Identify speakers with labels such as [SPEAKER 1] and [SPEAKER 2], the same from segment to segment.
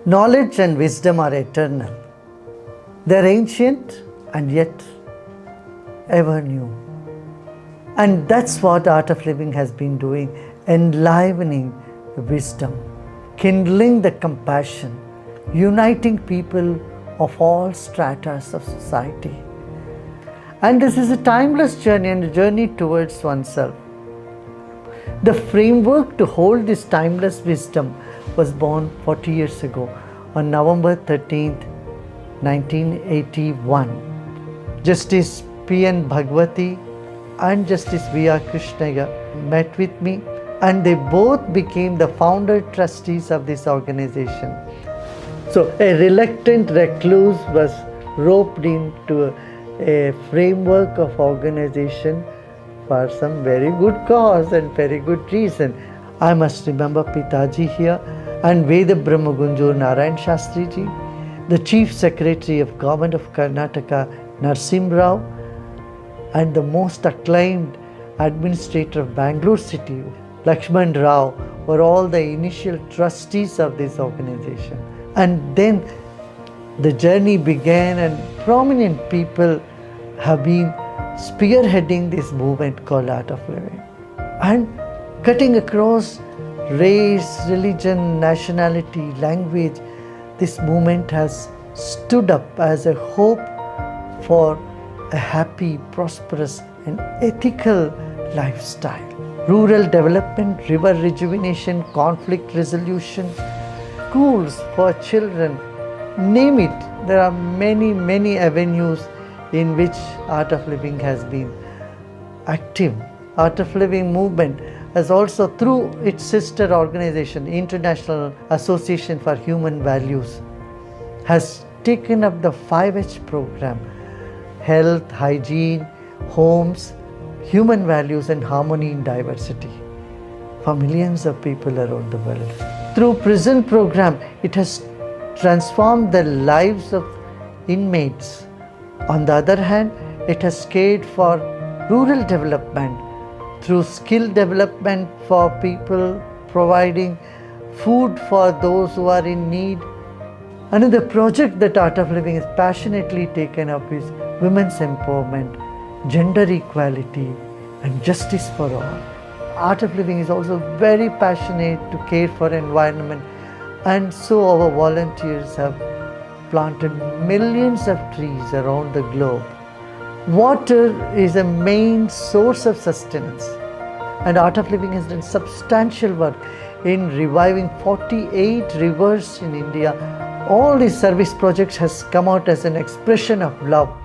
[SPEAKER 1] Knowledge and wisdom are eternal. They are ancient and yet ever new. And that's what Art of Living has been doing, enlivening wisdom, kindling the compassion, uniting people of all stratas of society. And this is a timeless journey and a journey towards oneself. The framework to hold this timeless wisdom was born 40 years ago on November 13th, 1981. Justice P.N. Bhagwati and Justice V.R. Krishnaiah met with me, and they both became the founder trustees of this organization. So a reluctant recluse was roped into a framework of organization for some very good cause and very good reason. I must remember Pitaji here and Veda Brahma Gunjur Narayan Shastri ji, the Chief Secretary of Government of Karnataka Narsim Rao, and the most acclaimed administrator of Bangalore City, Lakshman Rao, were all the initial trustees of this organization. And then the journey began, and prominent people have been spearheading this movement called Art of Living. And cutting across race, religion, nationality, language, this movement has stood up as a hope for a happy, prosperous and ethical lifestyle. Rural development, river rejuvenation, conflict resolution, schools for children, name it. There are many, many avenues in which Art of Living has been active. Art of Living movement has also, through its sister organization, International Association for Human Values, has taken up the 5H program: health, hygiene, homes, human values and harmony in diversity for millions of people around the world. Through prison program, it has transformed the lives of inmates. On the other hand, it has cared for rural development through skill development for people, providing food for those who are in need. Another project that Art of Living is passionately taken up is women's empowerment, gender equality and justice for all. Art of Living is also very passionate to care for environment, and so our volunteers have planted millions of trees around the globe. Water is a main source of sustenance, and Art of Living has done substantial work in reviving 48 rivers in India. All these service projects has come out as an expression of love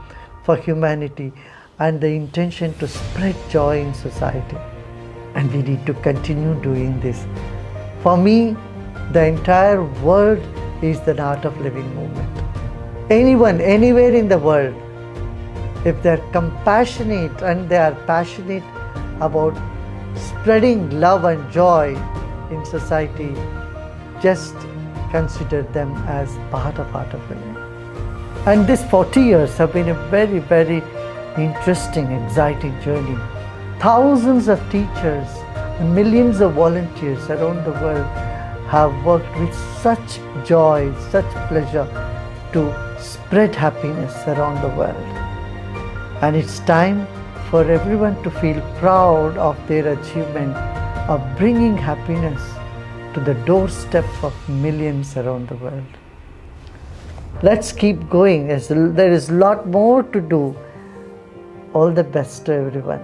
[SPEAKER 1] for humanity and the intention to spread joy in society. And we need to continue doing this. For me, the entire world is the Art of Living movement. Anyone, anywhere in the world, if they are compassionate and they are passionate about spreading love and joy in society, just consider them as part of Art of Living. And these 40 years have been a very, very interesting, exciting journey. Thousands of teachers and millions of volunteers around the world have worked with such joy, such pleasure to spread happiness around the world. And it's time for everyone to feel proud of their achievement of bringing happiness to the doorstep of millions around the world. Let's keep going. There is a lot more to do. All the best to everyone.